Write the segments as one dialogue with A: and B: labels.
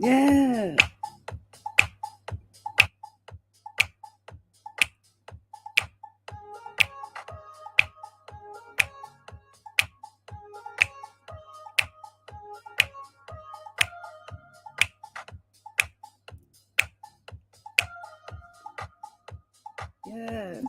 A: Yeah. Yes.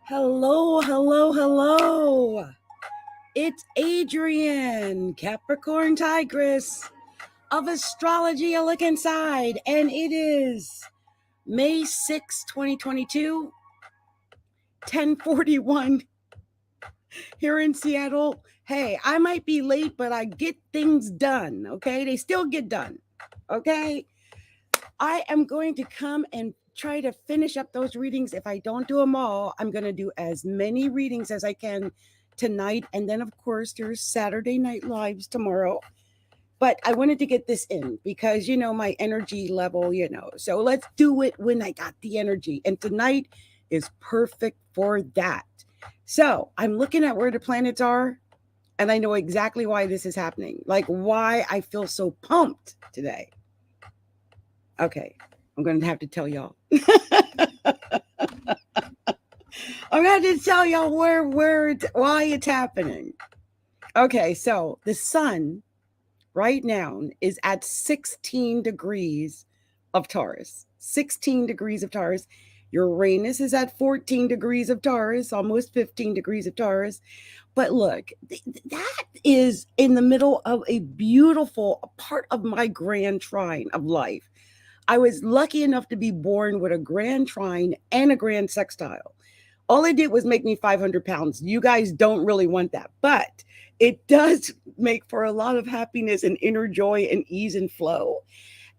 A: Hello, hello, hello. It's Adrienne, Capricorn Tigress of Astrology, a look inside, and it is May 6, 2022, 10:41 here in Seattle. Hey, I might be late, but I get things done, okay? They still get done, okay? I am going to come and try to finish up those readings. If I don't do them all, I'm going to do as many readings as I can tonight. And then, of course, there's Saturday Night Lives tomorrow. But I wanted to get this in because, my energy level, So let's do it when I got the energy. And tonight is perfect for that. So I'm looking at where the planets are, and I know exactly why this is happening, like why I feel so pumped today. Okay, I'm going to have to tell y'all. I'm going to tell y'all why it's happening. Okay, so the sun right now is at 16 degrees of Taurus. 16 degrees of Taurus. Uranus is at 14 degrees of Taurus, almost 15 degrees of Taurus. But look, that is in the middle of a beautiful part of my grand trine of life. I was lucky enough to be born with a grand trine and a grand sextile. All it did was make me 500 pounds. You guys don't really want that, but it does make for a lot of happiness and inner joy and ease and flow.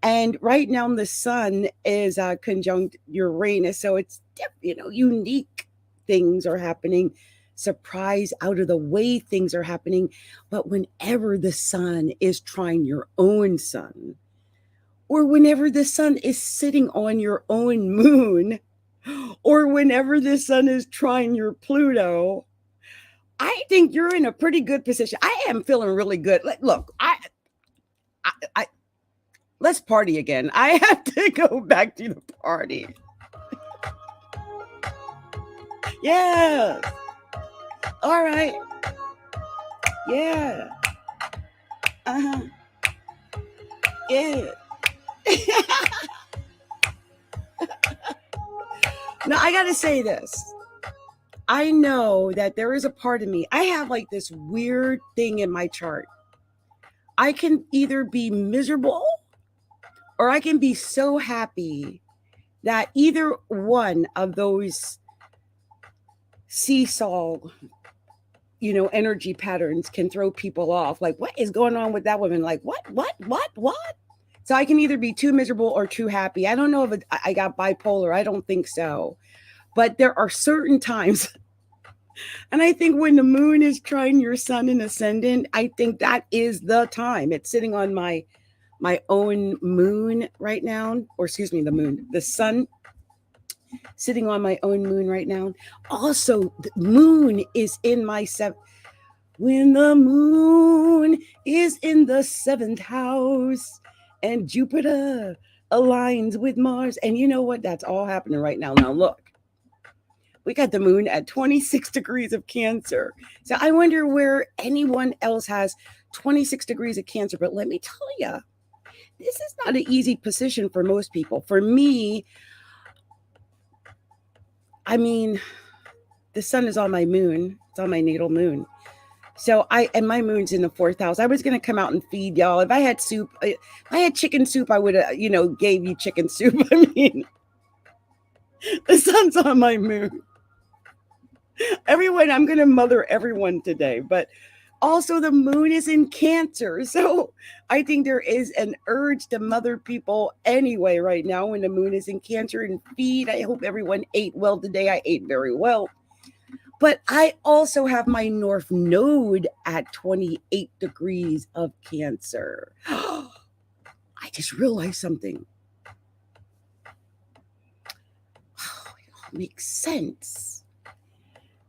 A: And right now the sun is conjunct Uranus. So it's, unique things are happening, surprise out of the way things are happening. But whenever the sun is trying your own sun, or whenever the sun is sitting on your own moon, or whenever the sun is trying your Pluto, I think you're in a pretty good position. I am feeling really good. Look, I let's party again. I have to go back to the party. Yeah. All right. Yeah. Uh-huh. Yeah. Now, I got to say this. I know that there is a part of me. I have like this weird thing in my chart. I can either be miserable or I can be so happy that either one of those seesaw, energy patterns can throw people off. Like, what is going on with that woman? Like, what? So I can either be too miserable or too happy. I don't know if I got bipolar. I don't think so. But there are certain times, and I think when the moon is trying your sun in ascendant, I think that is the time. It's sitting on my own moon right now, or excuse me, the sun sitting on my own moon right now. Also, the moon is in my when the moon is in the 7th house and Jupiter aligns with Mars. And you know what? That's all happening right now. Now, look, we got the moon at 26 degrees of Cancer. So I wonder where anyone else has 26 degrees of Cancer. But let me tell you, this is not an easy position for most people. For me, I mean, the sun is on my moon. It's on my natal moon. So and my moon's in the 4th house. I was going to come out and feed y'all. If I had soup, if I had chicken soup, I would have, gave you chicken soup. I mean, the sun's on my moon. Everyone, I'm going to mother everyone today. But Also, the moon is in Cancer. So I think there is an urge to mother people anyway right now when the moon is in Cancer and feed. I hope everyone ate well today. I ate very well. But I also have my North Node at 28 degrees of Cancer. I just realized something. Oh, it all makes sense.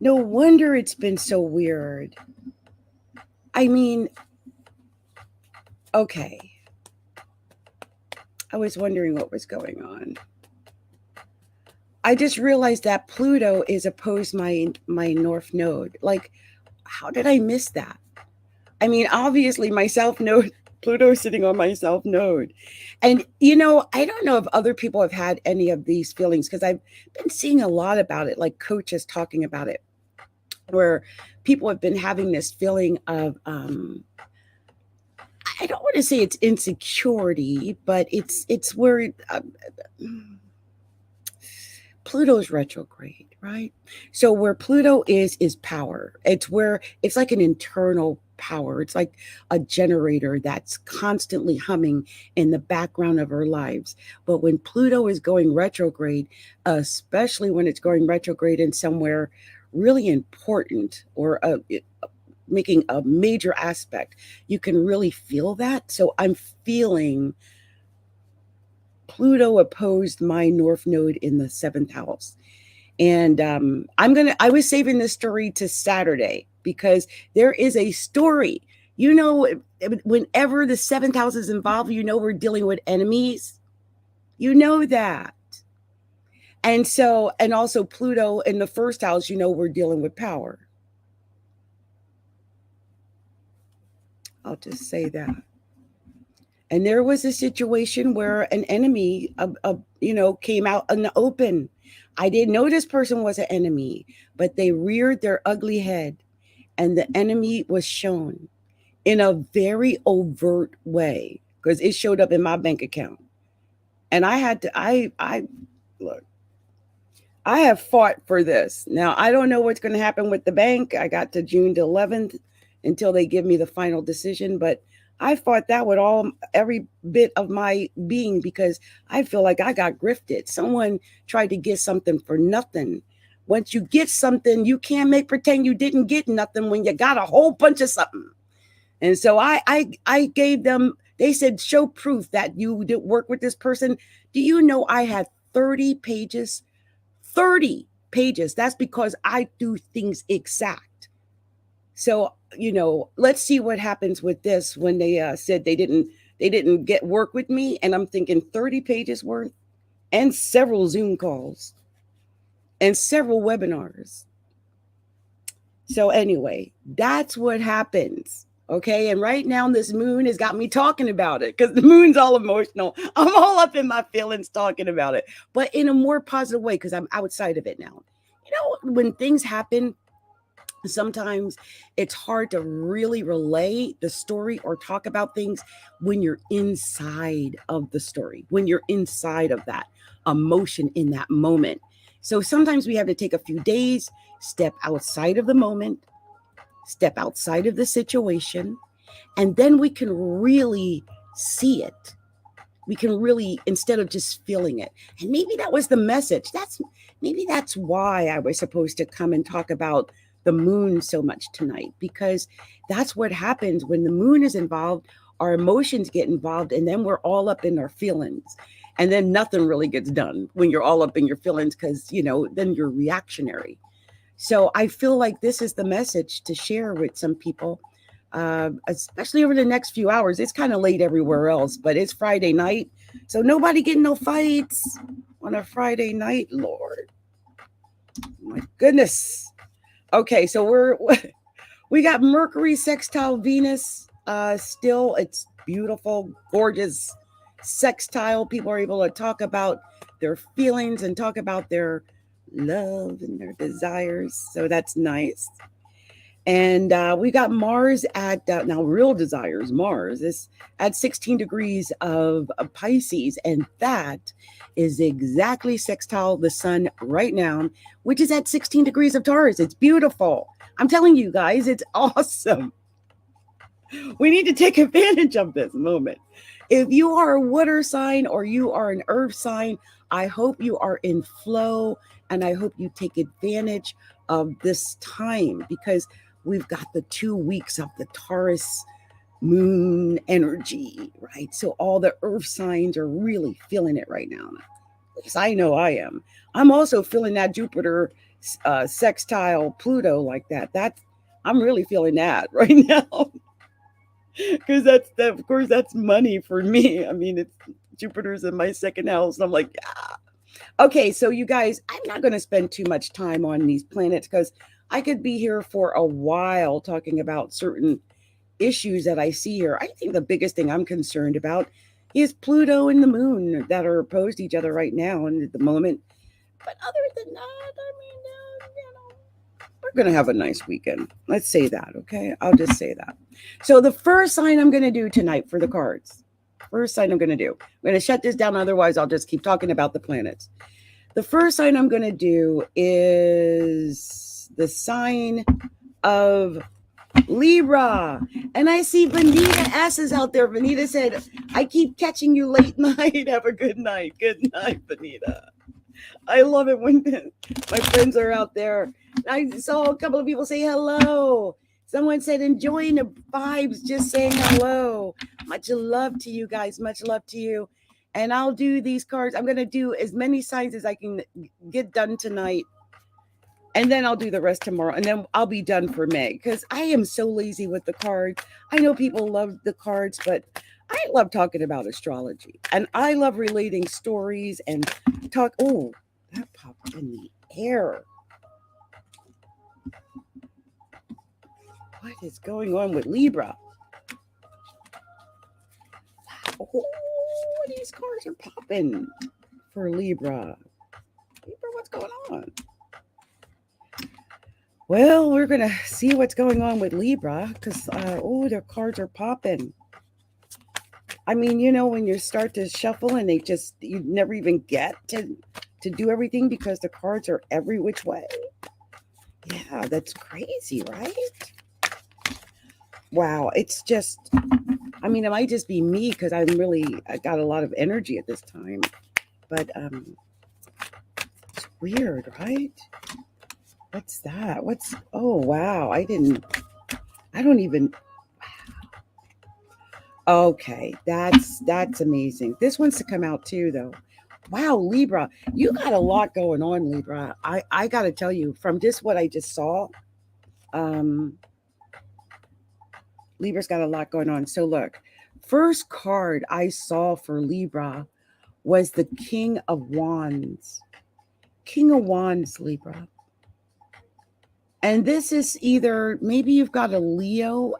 A: No wonder it's been so weird. I mean, okay. I was wondering what was going on. I just realized that Pluto is opposed my North Node. Like, how did I miss that? I mean, obviously my South Node, Pluto is sitting on my South Node. And, you know, I don't know if other people have had any of these feelings because I've been seeing a lot about it, like coaches talking about it, where people have been having this feeling of, I don't want to say it's insecurity, but it's where Pluto's retrograde, right? So where Pluto is power. It's where it's like an internal power. It's like a generator that's constantly humming in the background of our lives. But when Pluto is going retrograde, especially when it's going retrograde in somewhere really important or making a major aspect, you can really feel that. So I'm feeling Pluto opposed my North Node in the 7th house. And I was saving this story to Saturday because there is a story. You know, whenever the 7th house is involved, you know, we're dealing with enemies. You know that. And so, and also Pluto in the 1st house, you know, we're dealing with power. I'll just say that. And there was a situation where an enemy, came out in the open. I didn't know this person was an enemy, but they reared their ugly head and the enemy was shown in a very overt way because it showed up in my bank account. And I had to, look, I have fought for this. Now, I don't know what's going to happen with the bank. I got to June the 11th until they give me the final decision, but I fought that with every bit of my being because I feel like I got grifted. Someone tried to get something for nothing. Once you get something, you can't pretend you didn't get nothing when you got a whole bunch of something. And so I gave them, they said, show proof that you did work with this person. Do you know I had 30 pages? 30 pages. That's because I do things exact. So, you know, let's see what happens with this when they said they didn't get work with me. And I'm thinking 30 pages worth and several Zoom calls and several webinars. So anyway, that's what happens. Okay. And right now this moon has got me talking about it because the moon's all emotional. I'm all up in my feelings talking about it, but in a more positive way because I'm outside of it now. You know, when things happen, sometimes it's hard to really relay the story or talk about things when you're inside of the story, when you're inside of that emotion in that moment. So sometimes we have to take a few days, step outside of the moment, step outside of the situation, and then we can really see it. We can really, instead of just feeling it. And maybe that was the message. Maybe that's why I was supposed to come and talk about the moon so much tonight, because that's what happens when the moon is involved. Our emotions get involved, and then we're all up in our feelings. And then nothing really gets done when you're all up in your feelings because, you know, then you're reactionary. So I feel like this is the message to share with some people, especially over the next few hours. It's kind of late everywhere else, but it's Friday night. So nobody getting no fights on a Friday night, Lord. My goodness. Okay, so we got Mercury sextile Venus. Still, it's beautiful, gorgeous sextile. People are able to talk about their feelings and talk about their love and their desires. So that's nice. And we got Mars at, now real desires, Mars is at 16 degrees of Pisces. And that is exactly sextile the sun right now, which is at 16 degrees of Taurus. It's beautiful. I'm telling you guys, it's awesome. We need to take advantage of this moment. If you are a water sign or you are an earth sign, I hope you are in flow and I hope you take advantage of this time because we've got the 2 weeks of the Taurus moon energy, right? So all the earth signs are really feeling it right now. At least I know I am. I'm also feeling that Jupiter sextile Pluto like that. I'm really feeling that right now because of course that's money for me. I mean, it's Jupiter's in my second house. I'm like, yeah. Okay, so you guys, I'm not going to spend too much time on these planets because I could be here for a while talking about certain issues that I see here. I think the biggest thing I'm concerned about is Pluto and the moon that are opposed to each other right now and at the moment. But other than that, I mean, we're going to have a nice weekend. Let's say that, okay? I'll just say that. So the first sign I'm going to do tonight for the cards, first sign I'm going to do, I'm going to shut this down. Otherwise, I'll just keep talking about the planets. The first sign I'm going to do is the sign of Libra. And I see Vanita S is out there. Vanita said, I keep catching you late night. Have a good night. Good night, Vanita. I love it when my friends are out there. I saw a couple of people say hello. Someone said, enjoying the vibes, just saying hello. Much love to you guys. Much love to you. And I'll do these cards. I'm going to do as many signs as I can get done tonight. And then I'll do the rest tomorrow. And then I'll be done for May because I am so lazy with the cards. I know people love the cards, but I love talking about astrology. And I love relating stories and talk. Oh, that popped in the air. What is going on with Libra? Oh, these cards are popping for Libra. Libra, what's going on? Well, we're going to see what's going on with Libra because, their cards are popping. I mean, when you start to shuffle and you never even get to do everything because the cards are every which way. Yeah, that's crazy, right? Wow, it's just, I mean, it might just be me because I got a lot of energy at this time. But it's weird, right? What's that? Oh, wow. I don't even, okay. That's amazing. This one's to come out too, though. Wow, Libra, you got a lot going on, Libra. I got to tell you, from just what I just saw, Libra's got a lot going on. So look, first card I saw for Libra was the King of Wands. King of Wands, Libra. And this is either, maybe you've got a Leo,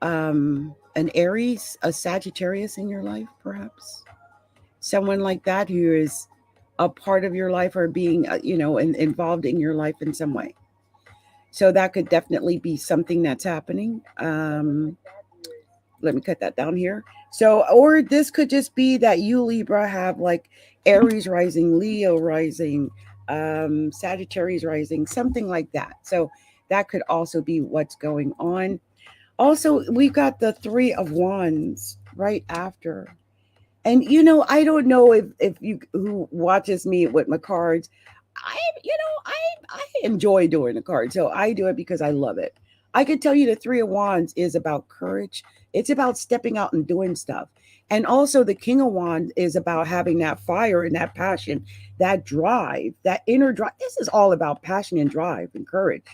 A: an Aries, a Sagittarius in your life, perhaps. Someone like that who is a part of your life or being, involved in your life in some way. So that could definitely be something that's happening. Let me cut that down here. So, or this could just be that you, Libra, have like Aries rising, Leo rising, Sagittarius rising, something like that. So that could also be what's going on. Also, we've got the Three of Wands right after. And, I don't know if you who watches me with my cards, I enjoy doing the cards. So I do it because I love it. I could tell you the Three of Wands is about courage. It's about stepping out and doing stuff. And also the King of Wands is about having that fire and that passion, that drive, that inner drive. This is all about passion and drive and courage.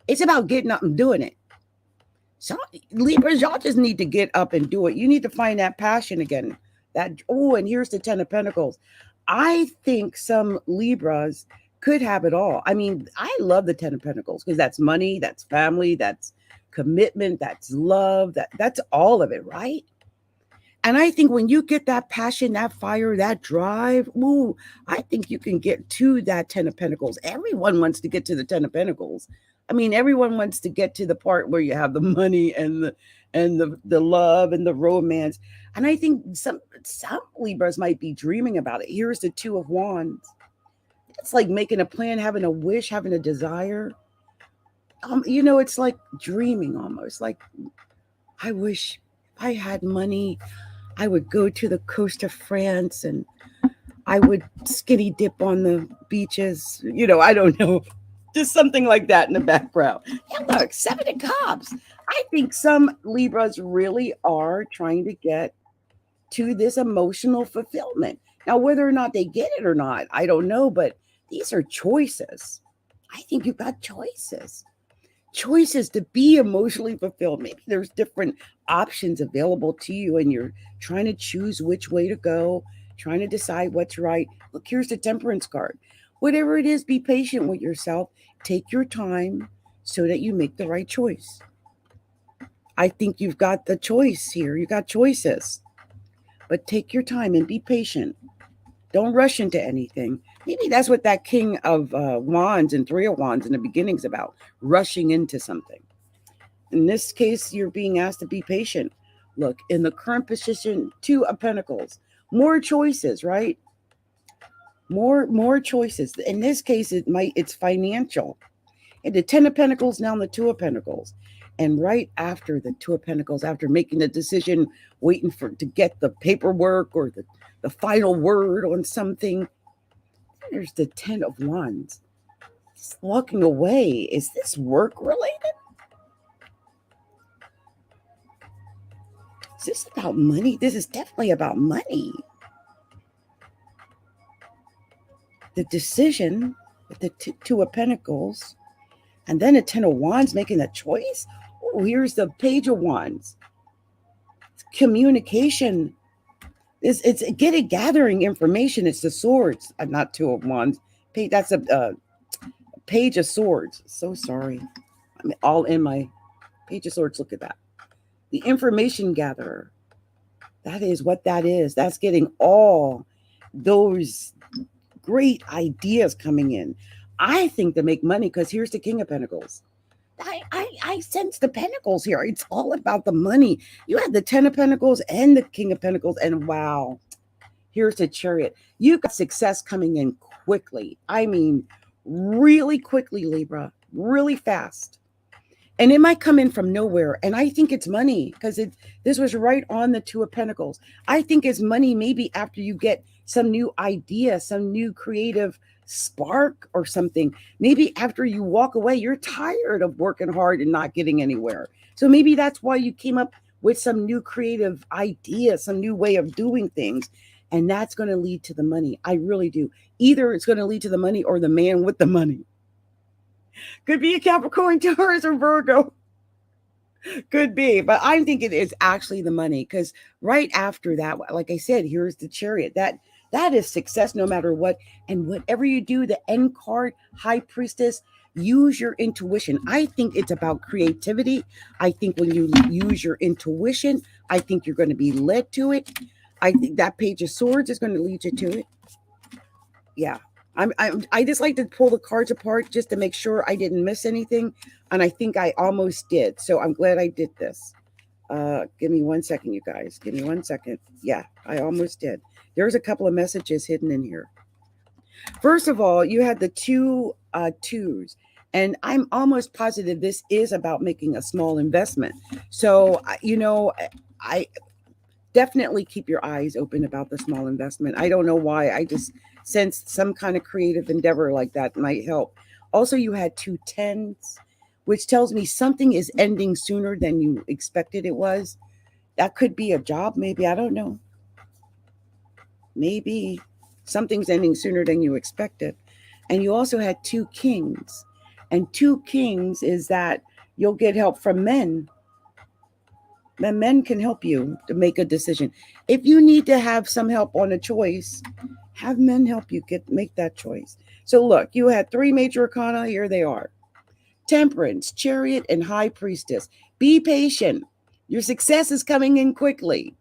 A: It's about getting up and doing it. So Libras, y'all just need to get up and do it. You need to find that passion again. And here's the Ten of Pentacles. I think some Libras could have it all. I mean, I love the Ten of Pentacles because that's money, that's family, that's commitment, that's love, that's all of it, right? And I think when you get that passion, that fire, that drive, I think you can get to that Ten of Pentacles. Everyone wants to get to the Ten of Pentacles. I mean, everyone wants to get to the part where you have the money and the love and the romance. And I think some Libras might be dreaming about it. Here's the Two of Wands. It's like making a plan, having a wish, having a desire. it's like dreaming almost. Like, I wish if I had money, I would go to the coast of France and I would skinny dip on the beaches. I don't know. Just something like that in the background. Yeah, look, Seven of Cups. I think some Libras really are trying to get to this emotional fulfillment. Now, whether or not they get it or not, I don't know, but these are choices. I think you've got choices to be emotionally fulfilled. Maybe there's different options available to you, and you're trying to choose which way to go, trying to decide what's right. Look, here's the Temperance card. Whatever it is, be patient with yourself. Take your time so that you make the right choice. I think you've got the choice here. You got choices, but take your time and be patient. Don't rush into anything. Maybe that's what that King of Wands and Three of Wands in the beginning is about, rushing into something. In this case, you're being asked to be patient. Look, in the current position, Two of Pentacles, more choices, right? More choices. In this case, it's financial. And the Ten of Pentacles, now the Two of Pentacles. And right after the Two of Pentacles, after making the decision, waiting to get the paperwork or the final word on something, there's the Ten of Wands. Just walking away. Is this work related? Is this about money? This is definitely about money. The decision with the Two of Pentacles, and then a Ten of Wands making a choice. Oh, here's the Page of Wands. It's communication. It's gathering information. It's the Swords, not Two of Wands. That's a Page of Swords. So sorry. I'm all in my Page of Swords. Look at that. The information gatherer. That is what that is. That's getting all those great ideas coming in. I think to make money, because here's the King of Pentacles. I sense the Pentacles here. It's all about the money. You have the Ten of Pentacles and the King of Pentacles, and wow, here's the Chariot. You got success coming in quickly. I mean, really quickly, Libra, really fast. And it might come in from nowhere. And I think it's money, because this was right on the Two of Pentacles. I think it's money maybe after you get some new idea, some new creative spark or something. Maybe after you walk away, you're tired of working hard and not getting anywhere. So maybe that's why you came up with some new creative idea, some new way of doing things. And that's going to lead to the money. I really do. Either it's going to lead to the money or the man with the money. Could be a Capricorn, Taurus, or Virgo. Could be, but I'm thinking it's actually the money, because right after that, like I said, here's the Chariot. That is success no matter what. And whatever you do, the end card, High Priestess, use your intuition. I think it's about creativity. I think when you use your intuition, I think you're going to be led to it. I think that Page of Swords is going to lead you to it. Yeah. I just like to pull the cards apart just to make sure I didn't miss anything. And I think I almost did. So I'm glad I did this. Give me 1 second, you guys. Give me 1 second. Yeah, I almost did. There's a couple of messages hidden in here. First of all, you had the two twos. And I'm almost positive this is about making a small investment. So, I definitely keep your eyes open about the small investment. I don't know why. I just sensed some kind of creative endeavor like that might help. Also, you had 2 tens, which tells me something is ending sooner than you expected it was. That could be a job, maybe. I don't know. Maybe something's ending sooner than you expected. And you also had 2 kings. And 2 kings is that you'll get help from men. And men can help you to make a decision. If you need to have some help on a choice, have men help you make that choice. So look, you had 3 major arcana. Here they are. Temperance, Chariot, and High Priestess. Be patient. Your success is coming in quickly.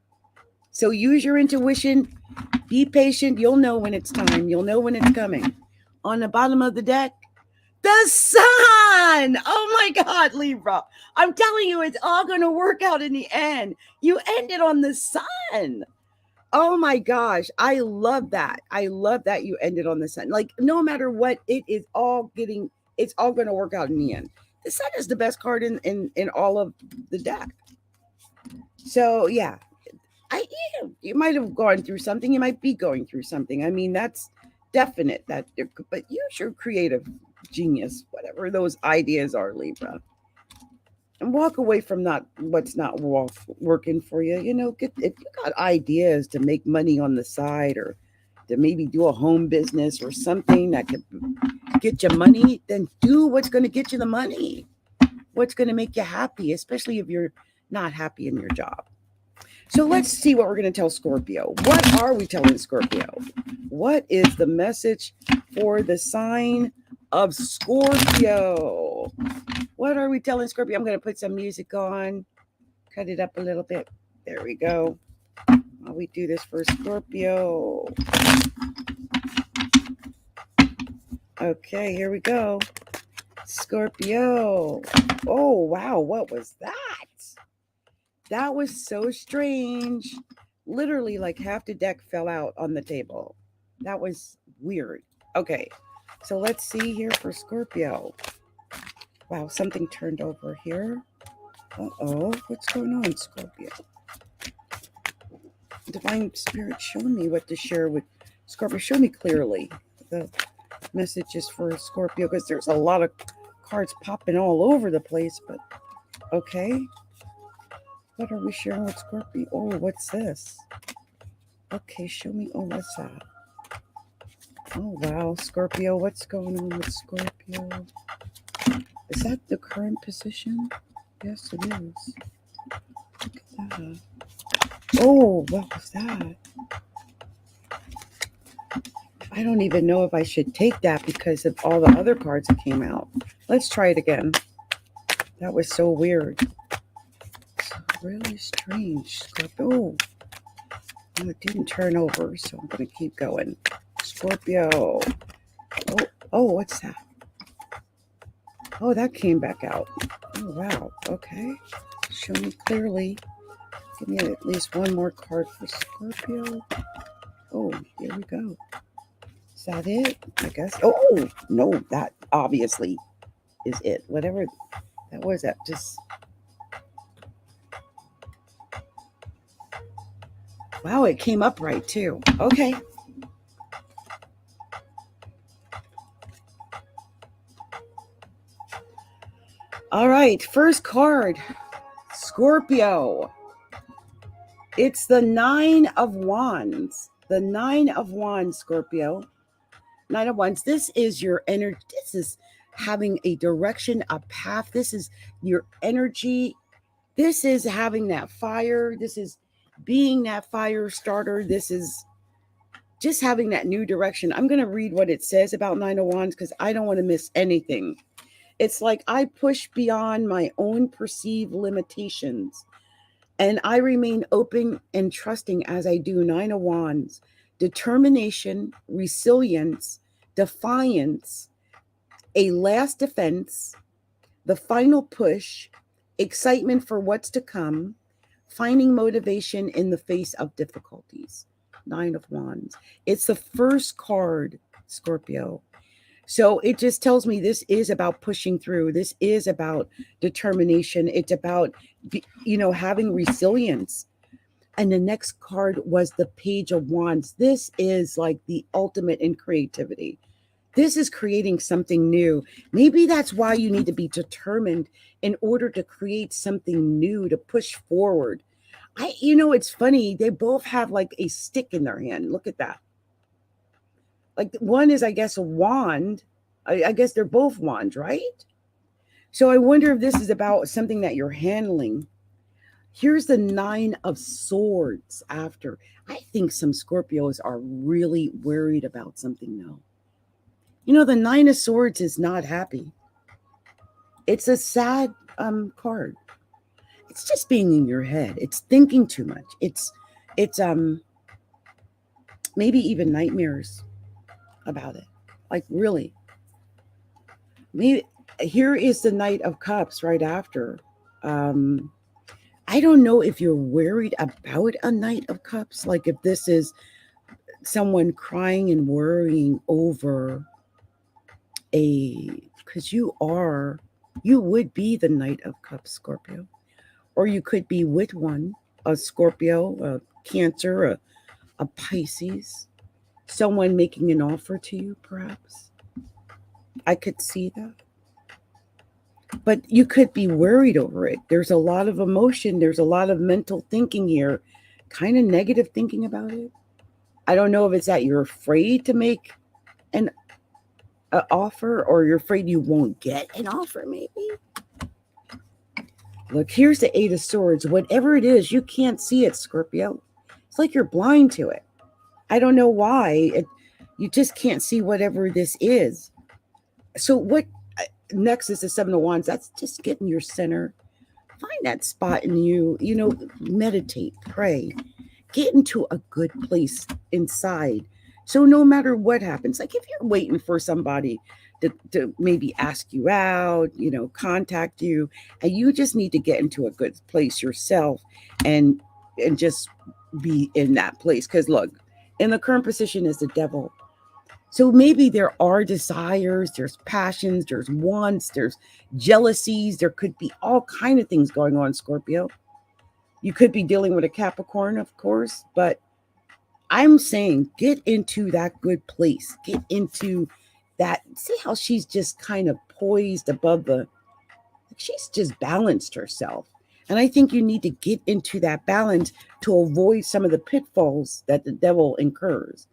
A: So use your intuition. Be patient. You'll know when it's time. You'll know when it's coming. On the bottom of the deck, the sun. Oh my God, Libra. I'm telling you, it's all going to work out in the end. You ended on the sun. Oh my gosh. I love that. I love that you ended on the sun. Like, no matter what, it's all going to work out in the end. The Sun is the best card in all of the deck. So yeah, you might have gone through something. You might be going through something. I mean, that's definite. But use your creative genius, whatever those ideas are, Libra, and walk away from what's not working for you. If you got ideas to make money on the side, or to maybe do a home business or something that could get you money, then do what's going to get you the money. What's going to make you happy, especially if you're not happy in your job. So let's see what we're going to tell Scorpio. What are we telling Scorpio? What is the message for the sign of Scorpio? What are we telling Scorpio? I'm going to put some music on, cut it up a little bit. There we go. While we do this for Scorpio. Okay, here we go. Scorpio. Oh, wow. What was that? That was so strange. Literally, like half the deck fell out on the table. That was weird. Okay, so let's see here for Scorpio. Wow, something turned over here. Uh-oh, what's going on, Scorpio? Divine Spirit, show me what to share with Scorpio. Show me clearly the messages for Scorpio, because there's a lot of cards popping all over the place, but okay. What are we sharing with Scorpio? Oh, what's this? Okay, show me. Oh, what's that? Oh, wow. Scorpio, what's going on with Scorpio? Is that the current position? Yes, it is. Look at that. Oh, what was that? I don't even know if I should take that because of all the other cards that came out. Let's try it again. That was so weird. Really strange. Scorpio. Oh, it didn't turn over, so I'm going to keep going. Scorpio. Oh, what's that? Oh, that came back out. Oh, wow. Okay. Show me clearly. Give me at least one more card for Scorpio. Oh, here we go. Is that it? I guess. Oh, no, that obviously is it. Whatever that was, that just... Wow, it came up right too. Okay. All right, first card, Scorpio. It's the 9 of Wands. The 9 of Wands, Scorpio. 9 of Wands. This is your energy. This is having a direction, a path. This is your energy. This is having that fire. This is being that fire starter. This is just having that new direction. I'm going to read what it says about 9 of Wands because I don't want to miss anything. It's like I push beyond my own perceived limitations, and I remain open and trusting as I do. 9 of Wands. Determination, resilience, defiance, a last defense, the final push, excitement for what's to come, finding motivation in the face of difficulties. 9 of Wands. It's the first card, Scorpio. So it just tells me this is about pushing through. This is about determination. It's about, having resilience. And the next card was the Page of Wands. This is like the ultimate in creativity. This is creating something new. Maybe that's why you need to be determined in order to create something new, to push forward. It's funny. They both have like a stick in their hand. Look at that. Like one is, I guess, a wand. I guess they're both wands, right? So I wonder if this is about something that you're handling. Here's the 9 of Swords after. I think some Scorpios are really worried about something now. The 9 of Swords is not happy. It's a sad card. It's just being in your head. It's thinking too much. It's maybe even nightmares about it. Like really. Maybe here is the Knight of Cups right after. I don't know if you're worried about a Knight of Cups. Like if this is someone crying and worrying over because you are You would be the Knight of Cups, Scorpio. Or you could be with one, a Scorpio, a Cancer, a Pisces, someone making an offer to you, perhaps. I could see that. But you could be worried over it. There's a lot of emotion. There's a lot of mental thinking here, kind of negative thinking about it. I don't know if it's that you're afraid to make an offer or you're afraid you won't get an offer, maybe. Look, here's the Eight of Swords. Whatever it is, you can't see it, Scorpio. It's like you're blind to it. I don't know why. You just can't see whatever this is. So what next is the Seven of Wands. That's just getting your center. Find that spot in you. Meditate, pray. Get into a good place inside. So no matter what happens, like if you're waiting for somebody to maybe ask you out, contact you, and you just need to get into a good place yourself and just be in that place. Because look, in the current position is the Devil. So maybe there are desires, there's passions, there's wants, there's jealousies, there could be all kind of things going on, Scorpio. You could be dealing with a Capricorn, of course, but I'm saying get into that good place. Get into that. See how she's just kind of poised above she's just balanced herself. And I think you need to get into that balance to avoid some of the pitfalls that the Devil incurs.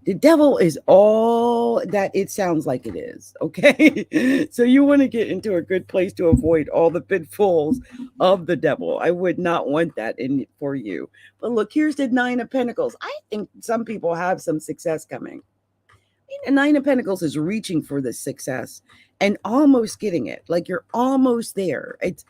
A: The Devil is all that it sounds like it is, okay? So you want to get into a good place to avoid all the pitfalls of the Devil. I would not want that in for you. But look, here's the Nine of Pentacles. I think some people have some success coming. The Nine of Pentacles is reaching for this success and almost getting it. Like you're almost there. It's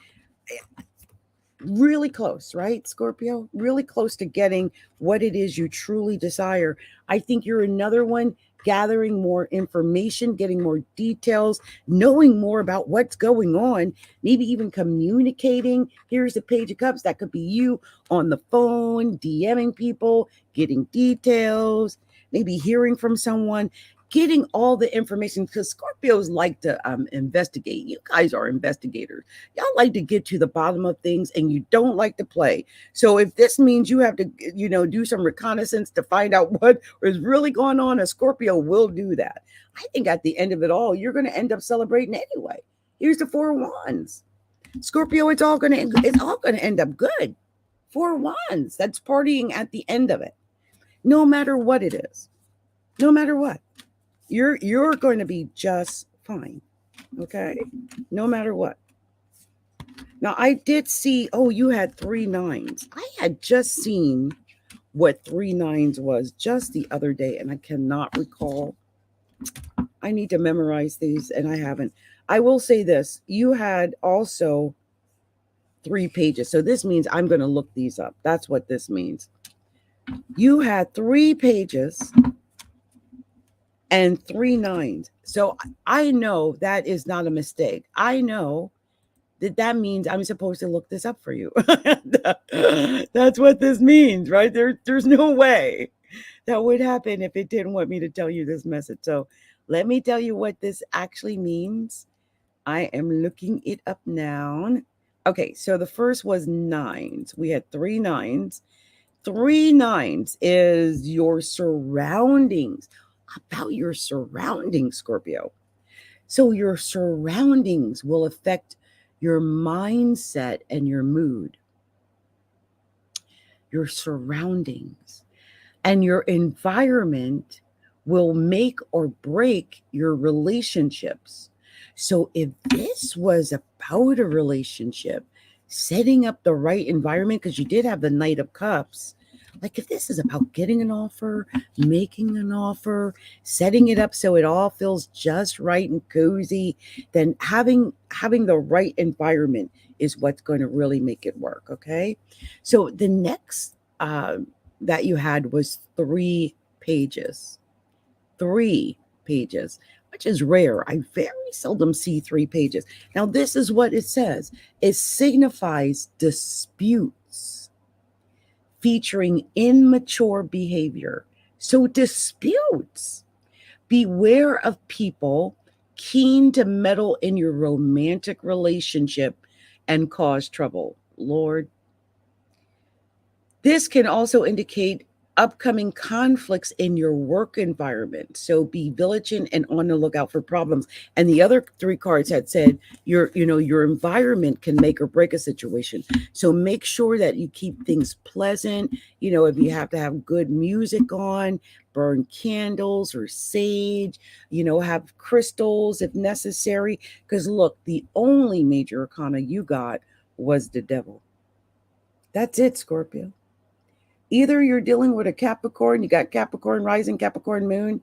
A: really close, right, Scorpio? Really close to getting what it is you truly desire. I think you're another one gathering more information, getting more details, knowing more about what's going on, maybe even communicating. Here's the Page of Cups. That could be you on the phone, DMing people, getting details, maybe hearing from someone, getting all the information, because Scorpios like to investigate. You guys are investigators. Y'all like to get to the bottom of things and you don't like to play. So if this means you have to, do some reconnaissance to find out what is really going on, a Scorpio will do that. I think at the end of it all, you're going to end up celebrating anyway. Here's the Four of Wands. Scorpio, it's all going to end up good. Four of Wands. That's partying at the end of it. No matter what it is. No matter what. You're going to be just fine, okay? No matter what. Now, I did see, you had 3 9s. I had just seen what 3 9s was just the other day, and I cannot recall. I need to memorize these, and I haven't. I will say this. You had also 3 pages. So this means I'm going to look these up. That's what this means. You had 3 pages and 3 9s. So I know that is not a mistake. I know that means I'm supposed to look this up for you. That's what this means, right? There's no way that would happen if it didn't want me to tell you this message. So let me tell you what this actually means. I am looking it up now. Okay, so the first was 9s. We had 3 9s. 3 9s is your surroundings. About your surroundings, Scorpio. So your surroundings will affect your mindset and your mood. Your surroundings and your environment will make or break your relationships. So if this was about a relationship, setting up the right environment, because you did have the Knight of Cups, like if this is about getting an offer, making an offer, setting it up so it all feels just right and cozy, then having the right environment is what's going to really make it work, okay? So the next that you had was 3 pages. 3 pages, which is rare. I very seldom see 3 pages. Now, this is what it says. It signifies disputes featuring immature behavior. So disputes. Beware of people keen to meddle in your romantic relationship and cause trouble. Lord, this can also indicate upcoming conflicts in your work environment. So be vigilant and on the lookout for problems. And the other three cards had said your environment can make or break a situation. So make sure that you keep things pleasant. If you have to have good music on, burn candles or sage, have crystals if necessary. Because look, the only major arcana you got was the devil. That's it, Scorpio. Either you're dealing with a Capricorn, you got Capricorn rising, Capricorn moon,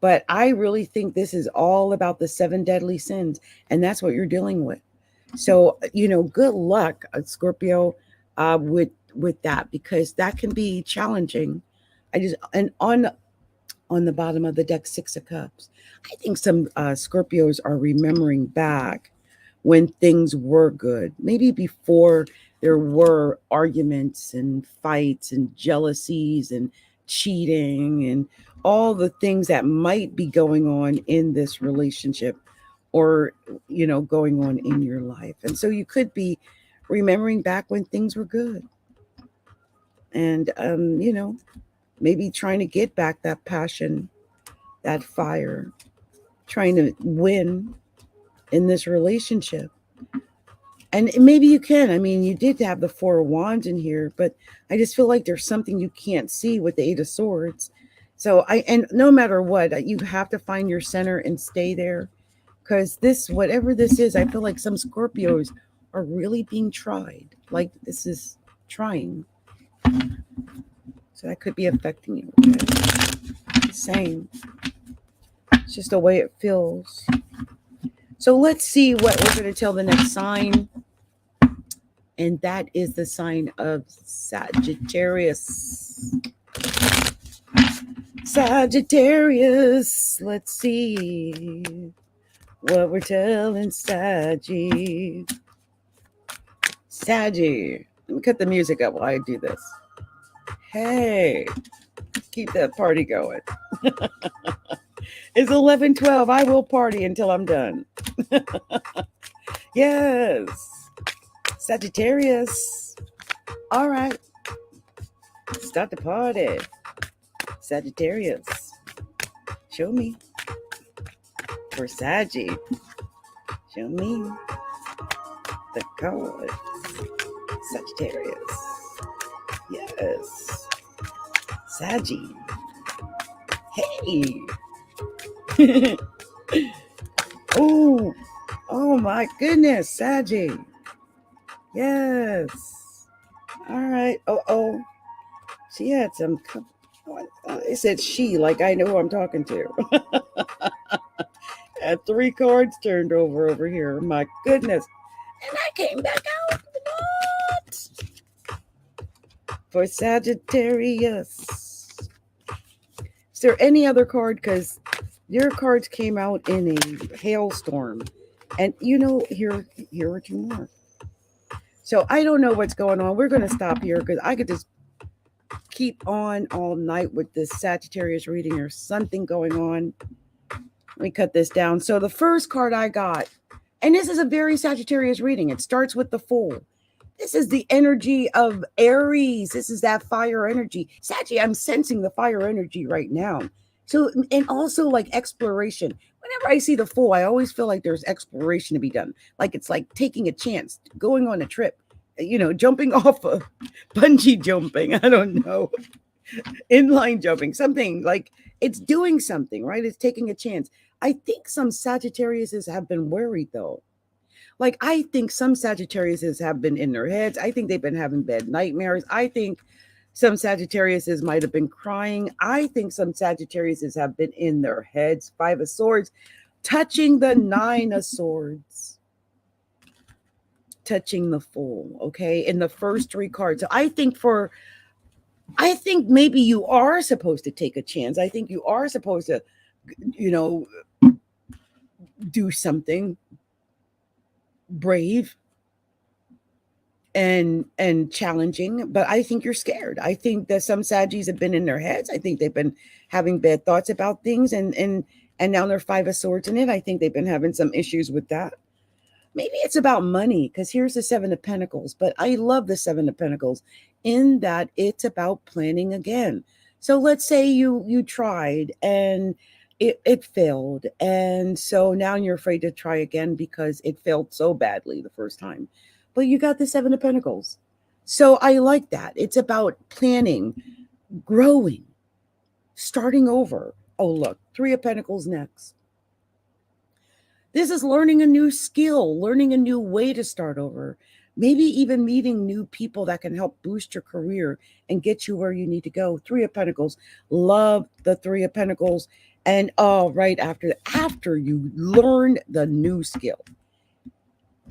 A: but I really think this is all about the 7 deadly sins, and that's what you're dealing with. So, good luck, Scorpio, with that, because that can be challenging. And on the bottom of the deck, 6 of Cups. I think some Scorpios are remembering back when things were good, maybe before there were arguments and fights and jealousies and cheating and all the things that might be going on in this relationship or, going on in your life. And so you could be remembering back when things were good and, maybe trying to get back that passion, that fire, trying to win in this relationship. And maybe you can. I mean, you did have the 4 of Wands in here, but I just feel like there's something you can't see with the 8 of Swords. So and no matter what, you have to find your center and stay there, because whatever this is, I feel like some Scorpios are really being tried. Like this is trying. So that could be affecting you. Okay? Same. It's just the way it feels. So let's see what we're going to tell the next sign. And that is the sign of Sagittarius. Sagittarius. Let's see what we're telling Saggy. Saggy. Let me cut the music up while I do this. Hey, keep that party going. It's 11:12. I will party until I'm done. Yes. Sagittarius. All right. Start the party. Sagittarius. Show me. For Saggy. Show me the card. Sagittarius. Yes. Saggy. Hey. Oh my goodness, Saggy. Yes. All right. Oh. She had some. It said she, like I know who I'm talking to. Had 3 cards turned over here. My goodness. And I came back out. What? For Sagittarius. Is there any other card? Because your cards came out in a hailstorm. And here are 2 more. So I don't know what's going on. We're going to stop here because I could just keep on all night with this Sagittarius reading. There's something going on. Let me cut this down. So the first card I got, and this is a very Sagittarius reading. It starts with the Fool. This is the energy of Aries. This is that fire energy. Saggy, I'm sensing the fire energy right now. So, and also like exploration. Whenever I see the Fool, I always feel like there's exploration to be done. Like it's like taking a chance, going on a trip, jumping off of bungee jumping. I don't know. Inline jumping, something like it's doing something, right? It's taking a chance. I think some Sagittariuses have been worried though. Like, I think some Sagittariuses have been in their heads. I think they've been having bad nightmares. I think some Sagittariuses might have been crying. I think some Sagittariuses have been in their heads. 5 of Swords, touching the 9 of Swords, touching the Fool, okay, in the first 3 cards. So I think maybe you are supposed to take a chance. I think you are supposed to, do something brave and challenging, but I think you're scared. I think that some Saggies have been in their heads. I think they've been having bad thoughts about things, and And now they're Five of Swords in it. I think they've been having some issues with that. Maybe it's about money, because here's the Seven of Pentacles. But I love the Seven of Pentacles in that it's about planning again. So let's say you tried and it failed. And so now you're afraid to try again because it failed so badly the first time. But you got the Seven of Pentacles. So I like that. It's about planning, growing, starting over. Oh, look, Three of Pentacles next. This is learning a new skill, learning a new way to start over. Maybe even meeting new people that can help boost your career and get you where you need to go. Three of Pentacles. Love the Three of Pentacles. And right after you learn the new skill,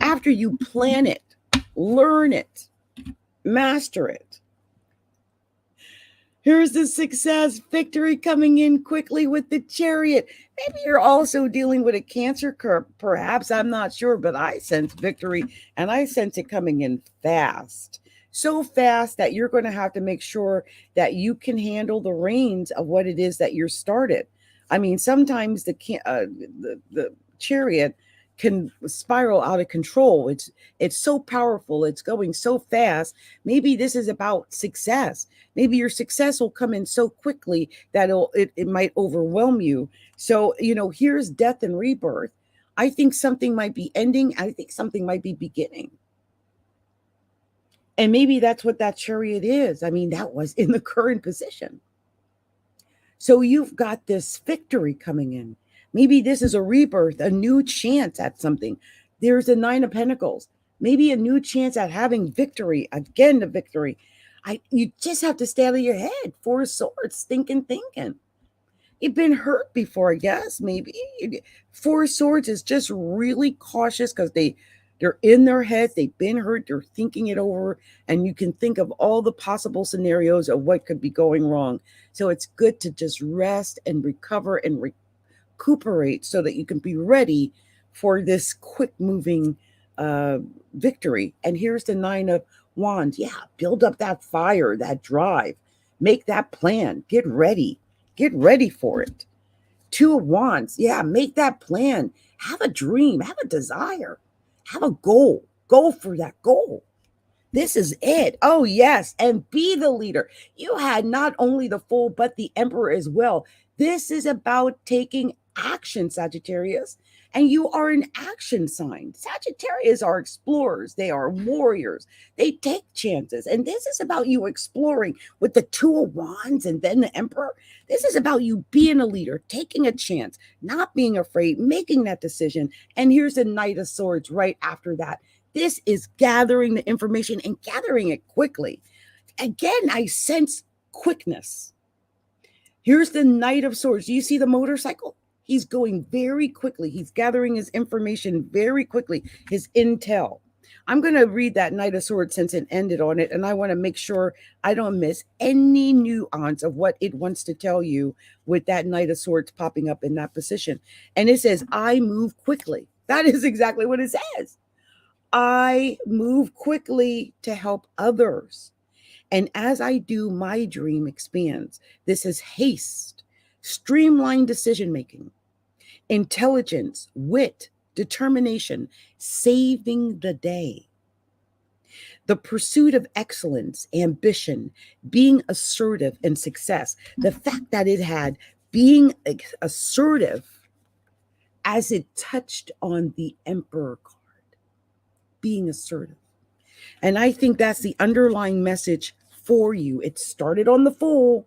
A: after you plan it, learn it, master it. Here's the success, victory coming in quickly with the Chariot. Maybe you're also dealing with a Cancer curve, perhaps. I'm not sure, but I sense victory, and I sense it coming in fast. So fast that you're going to have to make sure that you can handle the reins of what it is that you're started. I mean, sometimes the Chariot can spiral out of control. It's so powerful. It's going so fast. Maybe this is about success. Maybe your success will come in so quickly that it might overwhelm you. So, here's death and rebirth. I think something might be ending. I think something might be beginning. And maybe that's what that Chariot is. I mean, that was in the current position. So you've got this victory coming in. Maybe this is a rebirth, a new chance at something. There's a Nine of Pentacles. Maybe a new chance at having victory. Again, the victory. You just have to stay out of your head. Four of Swords, thinking. You've been hurt before, I guess, maybe. Four of Swords is just really cautious because they're in their heads. They've been hurt. They're thinking it over. And you can think of all the possible scenarios of what could be going wrong. So it's good to just rest and recover and recuperate so that you can be ready for this quick moving victory. And here's the Nine of Wands. Yeah, build up that fire, that drive. Make that plan. Get ready for it. Two of Wands. Yeah, make that plan. Have a dream. Have a desire. Have a goal. Go for that goal. This is it. Oh, yes. And be the leader. You had not only the Fool, but the Emperor as well. This is about taking action, Sagittarius. And you are an action sign. Sagittarius are explorers. They are warriors. They take chances. And this is about you exploring with the Two of Wands and then the Emperor. This is about you being a leader, taking a chance, not being afraid, making that decision. And here's the Knight of Swords right after that. This is gathering the information and gathering it quickly. Again, I sense quickness. Here's the Knight of Swords. Do you see the motorcycle? He's going very quickly. He's gathering his information very quickly, his intel. I'm going to read that Knight of Swords since it ended on it, and I want to make sure I don't miss any nuance of what it wants to tell you with that Knight of Swords popping up in that position. And it says, I move quickly. That is exactly what it says. I move quickly to help others. And as I do, my dream expands. This is haste, streamlined decision-making, intelligence, wit, determination, saving the day. The pursuit of excellence, ambition, being assertive, and success. The fact that it had being assertive as it touched on the Emperor card. Being assertive. And I think that's the underlying message for you. It started on the Fool,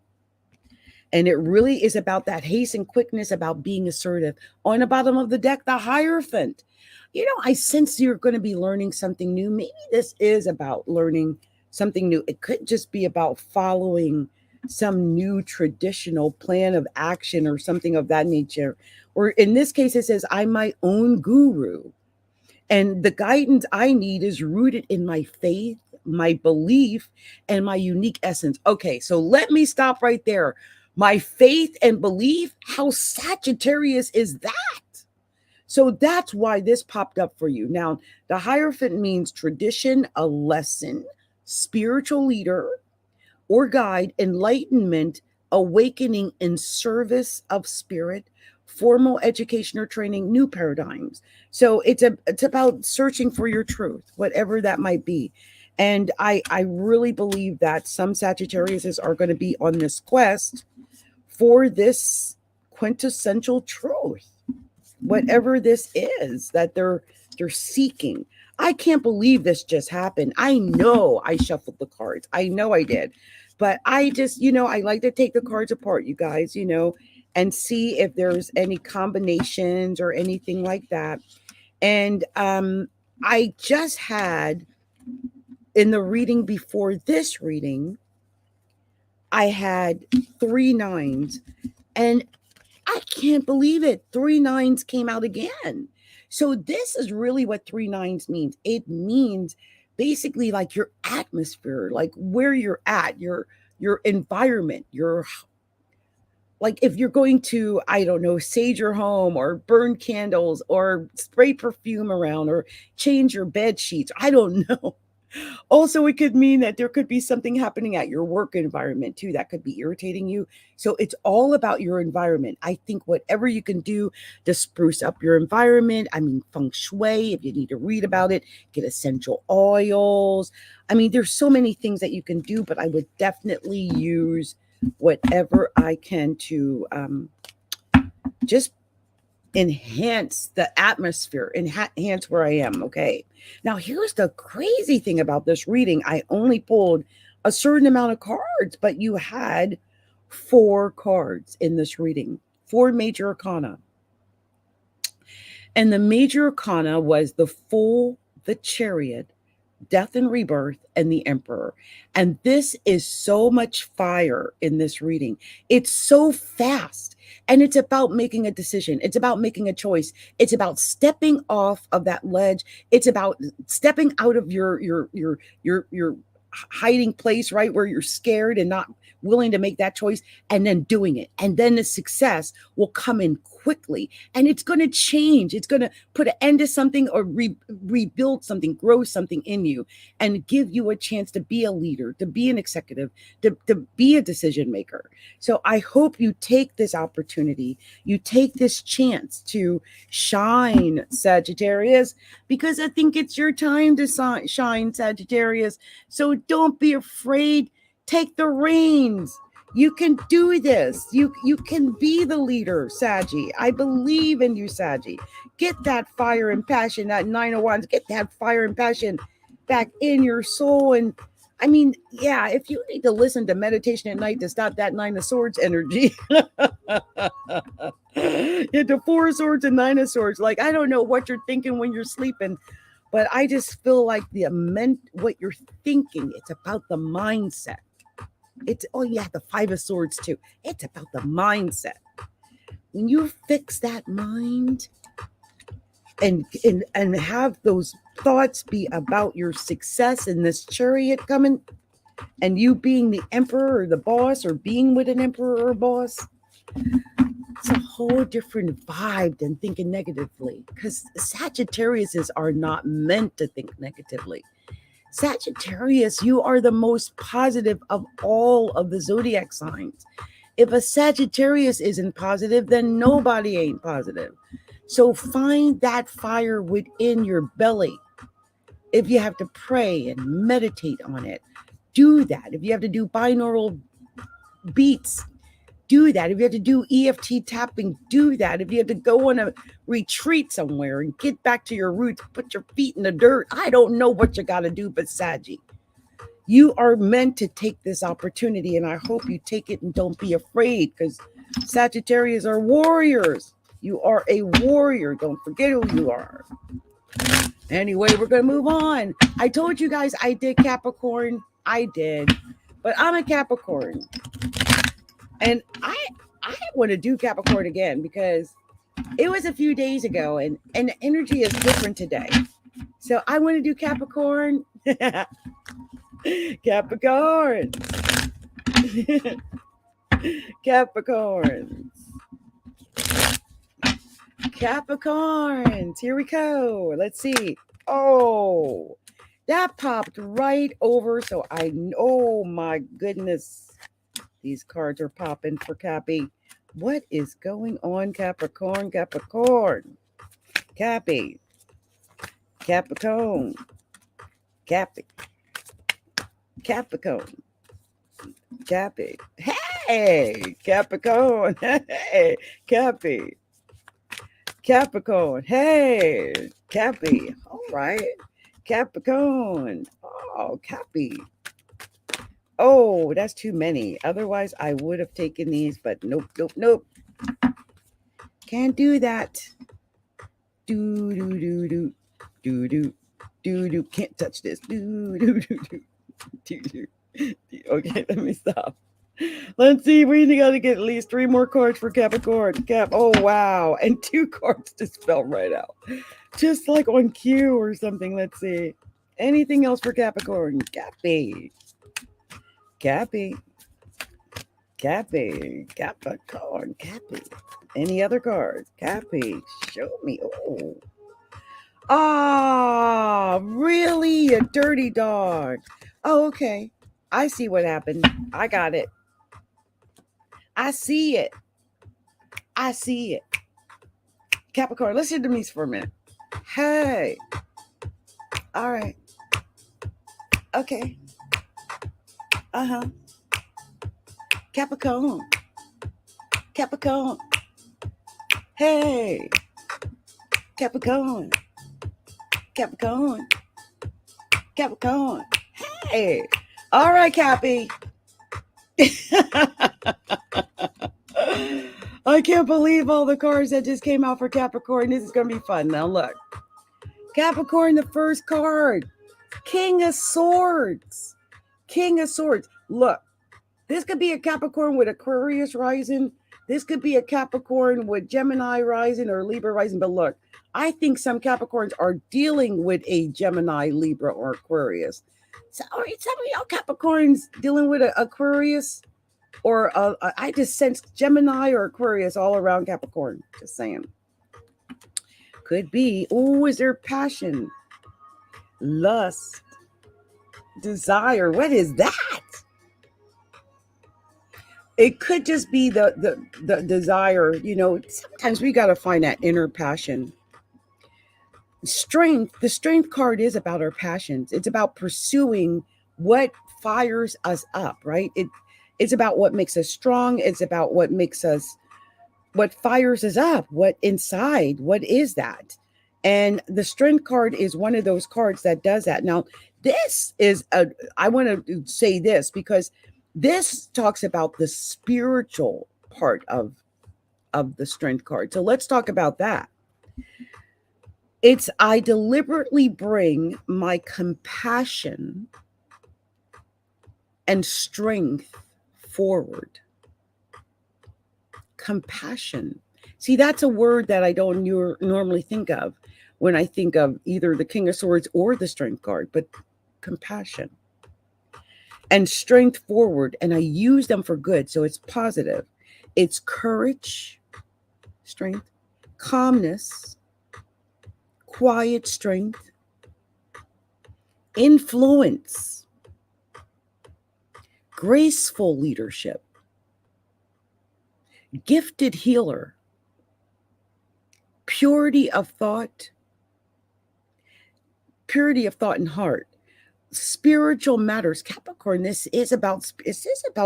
A: and it really is about that haste and quickness, about being assertive. On the bottom of the deck, the Hierophant. I sense you're going to be learning something new. Maybe this is about learning something new. It could just be about following some new traditional plan of action or something of that nature. Or in this case, it says, I'm my own guru. And the guidance I need is rooted in my faith, my belief, and my unique essence. Okay, so let me stop right there. My faith and belief, how Sagittarius is that? So that's why this popped up for you. Now, the Hierophant means tradition, a lesson, spiritual leader or guide, enlightenment, awakening in service of spirit, formal education or training, new paradigms. So it's about searching for your truth, whatever that might be. And I really believe that some Sagittariuses are going to be on this quest for this quintessential truth, whatever this is that they're seeking. I can't believe this just happened. I know I shuffled the cards. I know I did. But I just, I like to take the cards apart, you guys, and see if there's any combinations or anything like that. And I just had, in the reading before this reading, I had 3 9s, and I can't believe it. 3 9s came out again. So this is really what 3 9s means. It means basically like your atmosphere, like where you're at, your environment, your, like if you're going to, I don't know, sage your home or burn candles or spray perfume around or change your bed sheets. I don't know. Also, it could mean that there could be something happening at your work environment too that could be irritating you. So it's all about your environment. I think whatever you can do to spruce up your environment. I mean, feng shui, if you need to read about it, get essential oils. I mean, there's so many things that you can do, but I would definitely use whatever I can to just enhance the atmosphere, enhance where I am. Okay. Now, here's the crazy thing about this reading. I only pulled a certain amount of cards, but you had 4 cards in this reading, 4 major arcana. And the major arcana was the Fool, the Chariot, Death and Rebirth, and the Emperor. And this is so much fire in this reading. It's so fast. And it's about making a decision. It's about making a choice. It's about stepping off of that ledge. It's about stepping out of your hiding place, right, where you're scared and not willing to make that choice, and then doing it. And then the success will come in quickly, and it's going to change. It's going to put an end to something or rebuild something, grow something in you, and give you a chance to be a leader, to be an executive, to be a decision maker. So I hope you take this opportunity, you take this chance to shine, Sagittarius, because I think it's your time to shine, Sagittarius. So don't be afraid. Take the reins. You can do this. You can be the leader, Saggy. I believe in you, Saggy. Get that fire and passion, that 9 of Wands. Get that fire and passion back in your soul. And I mean, yeah, if you need to listen to meditation at night to stop that 9 of Swords energy, the 4 of Swords and 9 of Swords. Like, I don't know what you're thinking when you're sleeping, but I just feel like what you're thinking, it's about the mindset. It's, oh yeah, the 5 of Swords too. It's about the mindset. When you fix that mind and have those thoughts be about your success in this Chariot coming, and you being the emperor or the boss, or being with an emperor or boss, it's a whole different vibe than thinking negatively, because Sagittariuses are not meant to think negatively. Sagittarius, you are the most positive of all of the zodiac signs. If a Sagittarius isn't positive, then nobody ain't positive. So find that fire within your belly. If you have to pray and meditate on it, do that. If you have to do binaural beats, do that. If you have to do EFT tapping, do that. If you have to go on a retreat somewhere and get back to your roots, put your feet in the dirt, I don't know what you got to do, but Saggy, you are meant to take this opportunity, and I hope you take it and don't be afraid, because Sagittarius are warriors. You are a warrior. Don't forget who you are. Anyway, we're going to move on. I told you guys I did Capricorn. I did. But I'm a Capricorn. And I want to do Capricorn again, because it was a few days ago, and the energy is different today. So I want to do Capricorn. Capricorn. Capricorns. Capricorns. Here we go. Let's see. Oh, that popped right over. So oh my goodness. These cards are popping for Cappy. What is going on, Capricorn? Capricorn. Cappy. Capricorn. Cappy. Capricorn. Cappy. Hey, Capricorn. Hey, Cappy. Capricorn. Hey, Cappy. All right. Capricorn. Oh, Cappy. Oh, that's too many. Otherwise, I would have taken these, but nope, nope, nope. Can't do that. Do, do, do, do. Do, do. Do, do. Can't touch this. Do, do, do, do. Do, do. Okay, let me stop. Let's see. We got to get at least 3 more cards for Capricorn. Cap. Oh, wow. And 2 cards just fell right out. Just like on cue or something. Let's see. Anything else for Capricorn? Cappy. Cappy. Cappy. Capricorn. Cappy. Any other cards? Cappy. Show me. Oh. Ah, really? A dirty dog. Oh, okay. I see what happened. I got it. I see it. I see it. Capricorn, listen to me for a minute. Hey. All right. Okay. Uh-huh. Capricorn. Capricorn. Hey. Capricorn. Capricorn. Capricorn. Hey. All right, Cappy. I can't believe all the cards that just came out for Capricorn. This is going to be fun. Now, look. Capricorn, the first card. King of Swords. King of Swords. Look. This could be a Capricorn with Aquarius rising. This could be a Capricorn with Gemini rising or Libra rising. But look, I think some Capricorns are dealing with a Gemini, Libra, or Aquarius. So, are some of y'all Capricorns dealing with an Aquarius? Or I just sense Gemini or Aquarius all around Capricorn. Just saying. Could be. Oh, is there passion? Lust. Desire. What is that? It could just be the desire. You know, sometimes we got to find that inner passion. Strength. The strength card is about our passions. It's about pursuing what fires us up, right? It's about what makes us strong. It's about what fires us up, what inside, what is that? And the strength card is one of those cards that does that. Now, I want to say this because this talks about the spiritual part of the strength card. So let's talk about that. It's I deliberately bring my compassion and strength forward. Compassion. See, that's a word that I don't normally think of when I think of either the King of Swords or the strength card, but compassion and strength forward. And I use them for good. So it's positive. It's courage, strength, calmness, quiet strength, influence, graceful leadership, gifted healer, purity of thought and heart, spiritual matters. Capricorn, this is about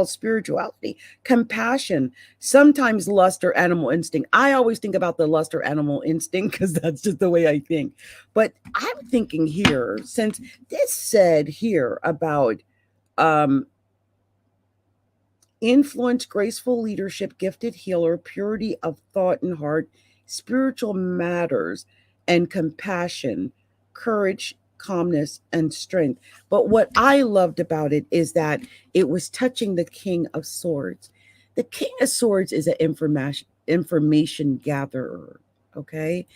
A: spirituality, compassion, sometimes lust or animal instinct. I always think about the lust or animal instinct because that's just the way I think. But I'm thinking here, since this said here about influence, graceful leadership, gifted healer, purity of thought and heart, spiritual matters, and compassion, courage, calmness, and strength. But what I loved about it is that it was touching the King of Swords. The King of Swords is an information gatherer, okay?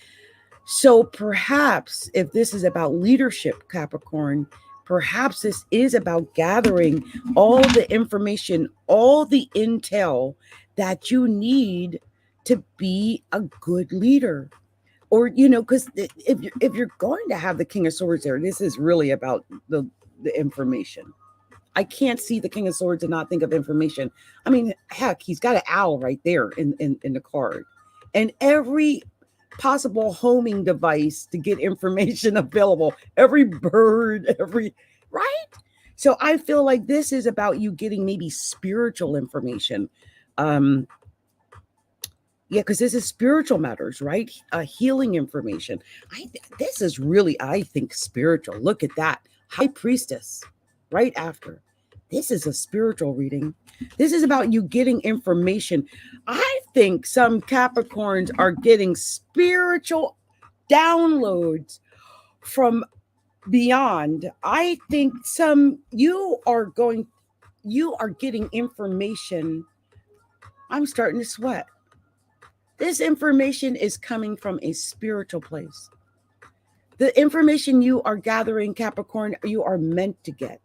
A: So perhaps if this is about leadership, Capricorn, perhaps this is about gathering all the information, all the intel that you need to be a good leader. Or, because if you're going to have the King of Swords there, this is really about the information. I can't see the King of Swords and not think of information. I mean, heck, he's got an owl right there in the card. And every possible homing device to get information available, every bird, right? So I feel like this is about you getting maybe spiritual information. Yeah, because this is spiritual matters, right? Healing information. This is really, I think, spiritual. Look at that. High Priestess right after. This is a spiritual reading. This is about you getting information. I think some Capricorns are getting spiritual downloads from beyond. I think you are getting information. I'm starting to sweat. This information is coming from a spiritual place. The information you are gathering, Capricorn, you are meant to get.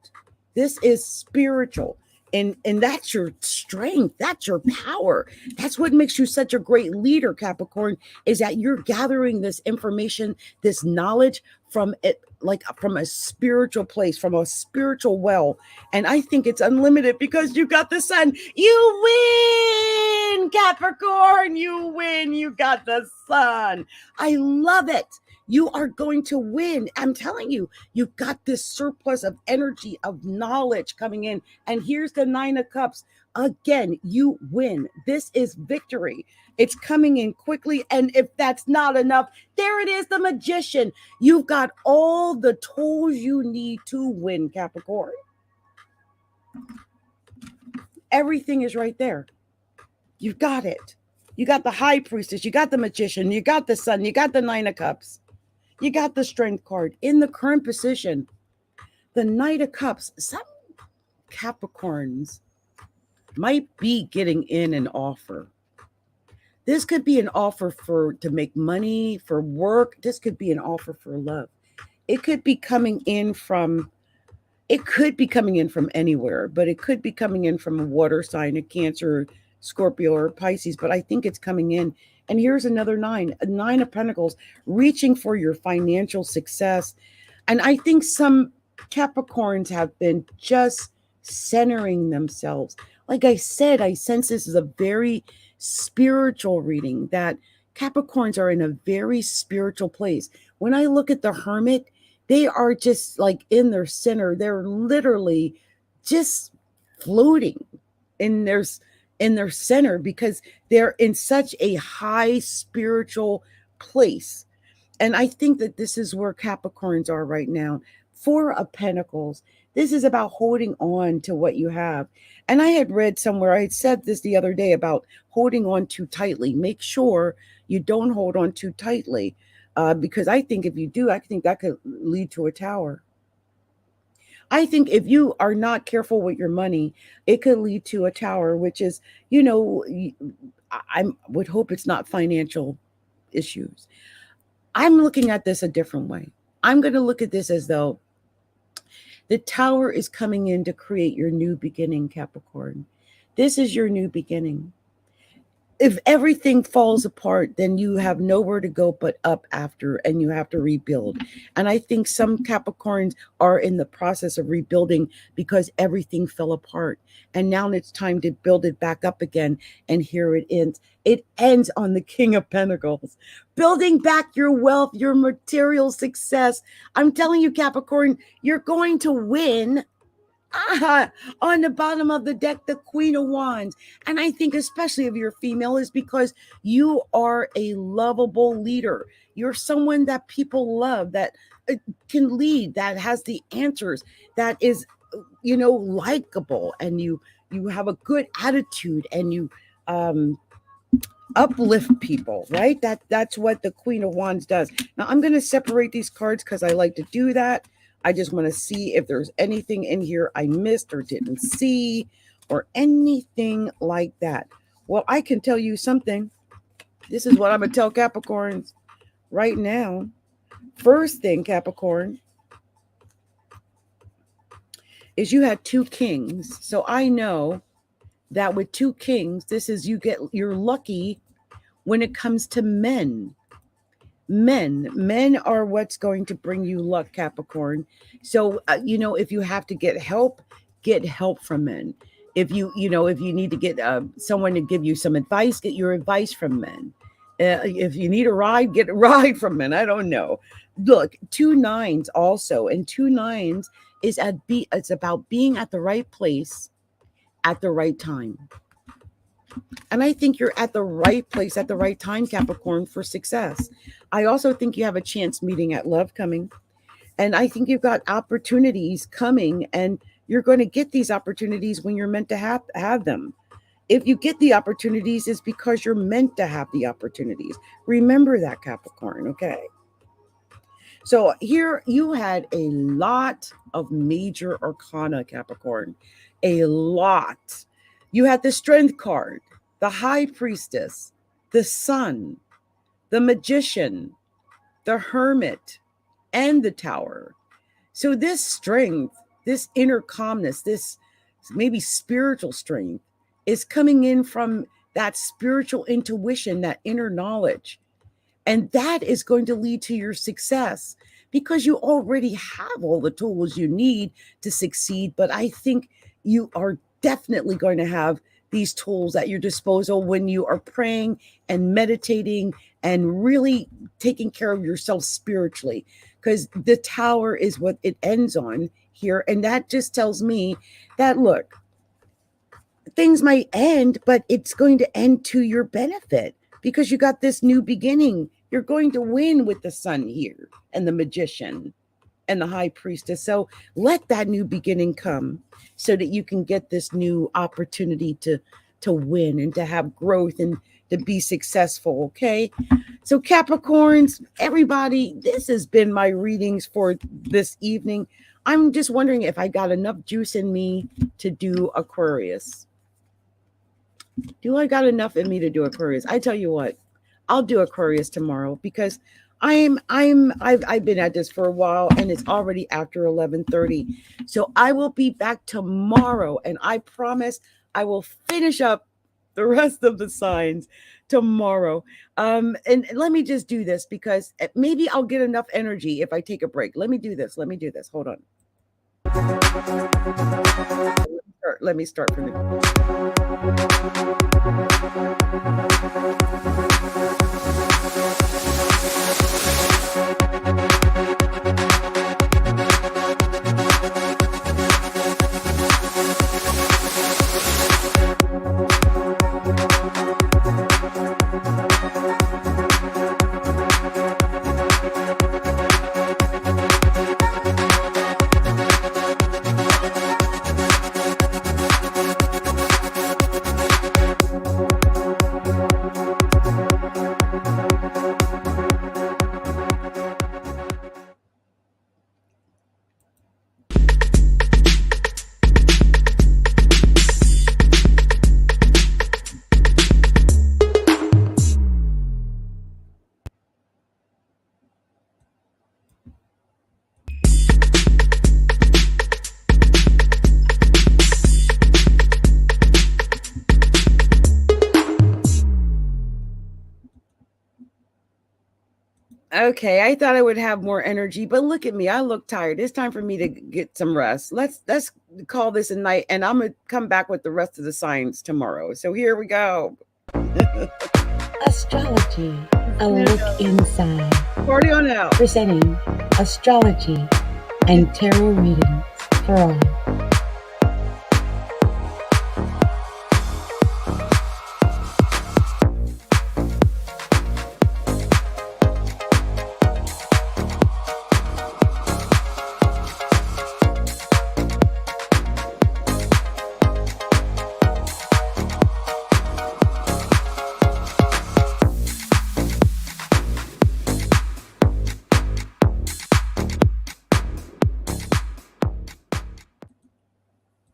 A: This is spiritual. And that's your strength. That's your power. That's what makes you such a great leader, Capricorn, is that you're gathering this information, this knowledge from it, like from a spiritual place, from a spiritual well. And I think it's unlimited because you got the sun. You win, Capricorn. You win. You got the sun. I love it. You are going to win. I'm telling you, you've got this surplus of energy, of knowledge coming in. And here's the 9 of Cups. Again, you win. This is victory. It's coming in quickly. And if that's not enough, there it is, the Magician. You've got all the tools you need to win, Capricorn. Everything is right there. You've got it. You got the High Priestess. You got the Magician. You got the Sun. You got the 9 of Cups. You got the Strength card in the current position. The Knight of Cups. Some Capricorns might be getting in an offer. This could be an offer to make money, for work. This could be an offer for love. It could be coming in from anywhere, but it could be coming in from a water sign, a Cancer, Scorpio, or Pisces. But I think it's coming in. And here's another 9, a 9 of Pentacles, reaching for your financial success. And I think some Capricorns have been just centering themselves. Like I said, I sense this is a very spiritual reading, that Capricorns are in a very spiritual place. When I look at the Hermit, they are just like in their center. They're literally just floating in their center because they're in such a high spiritual place. And I think that this is where Capricorns are right now. 4 of Pentacles. This is about holding on to what you have. And I had read somewhere, I had said this the other day about holding on too tightly. Make sure you don't hold on too tightly, because I think if you do, I think that could lead to a tower. I think if you are not careful with your money, it could lead to a tower, which is, I would hope it's not financial issues. I'm looking at this a different way. I'm going to look at this as though the tower is coming in to create your new beginning, Capricorn. This is your new beginning. If everything falls apart, then you have nowhere to go but up after, and you have to rebuild. And I think some Capricorns are in the process of rebuilding because everything fell apart. And now it's time to build it back up again. And here it ends. It ends on the King of Pentacles. Building back your wealth, your material success. I'm telling you, Capricorn, you're going to win. On the bottom of the deck, the Queen of Wands. And I think especially if you're female is because you are a lovable leader. You're someone that people love, that can lead, that has the answers, that is, likable, and you have a good attitude, and you uplift people, right? That's what the Queen of Wands does. Now I'm going to separate these cards because I like to do that. I just want to see if there's anything in here I missed or didn't see or anything like that. Well, I can tell you something. This is what I'm going to tell Capricorns right now. First thing, Capricorn, is you had 2 kings. So I know that with 2 kings, you're lucky when it comes to men. Men are what's going to bring you luck, Capricorn. So, if you have to get help, get help from men. If you need to get someone to give you some advice, get your advice from men. If you need a ride, get a ride from men. I don't know. Look, 2 9s also, and 2 9s is it's about being at the right place at the right time. And I think you're at the right place at the right time, Capricorn, for success. I also think you have a chance meeting at love coming. And I think you've got opportunities coming, and you're going to get these opportunities when you're meant to have them. If you get the opportunities, it's because you're meant to have the opportunities. Remember that, Capricorn, okay? So here you had a lot of major arcana, Capricorn. A lot. You had the Strength card, the High Priestess, the Sun, the Magician, the Hermit, and the Tower. So this strength, this inner calmness, this maybe spiritual strength is coming in from that spiritual intuition, that inner knowledge. And that is going to lead to your success because you already have all the tools you need to succeed. But I think you are definitely going to have these tools at your disposal when you are praying and meditating and really taking care of yourself spiritually, because the Tower is what it ends on here. And that just tells me that, look, things might end, but it's going to end to your benefit because you got this new beginning. You're going to win with the Sun here and the Magician and the High Priestess. So let that new beginning come so that you can get this new opportunity to win and to have growth and to be successful, okay? So Capricorns, everybody, this has been my readings for this evening. I'm just wondering if I got enough juice in me to do Aquarius. Do I got enough in me to do Aquarius? I tell you what, I'll do Aquarius tomorrow because I've been at this for a while and it's already after 11:30. So I will be back tomorrow, and I promise I will finish up the rest of the signs tomorrow. And let me just do this because maybe I'll get enough energy if I take a break. Let me do this. Hold on. Let me start from the Okay, I thought I would have more energy, but look at me. I look tired. It's time for me to get some rest. Let's call this a night, and I'm going to come back with the rest of the signs tomorrow. So here we go.
B: Astrology, a look inside.
A: Party on out.
B: Presenting astrology and tarot readings for all.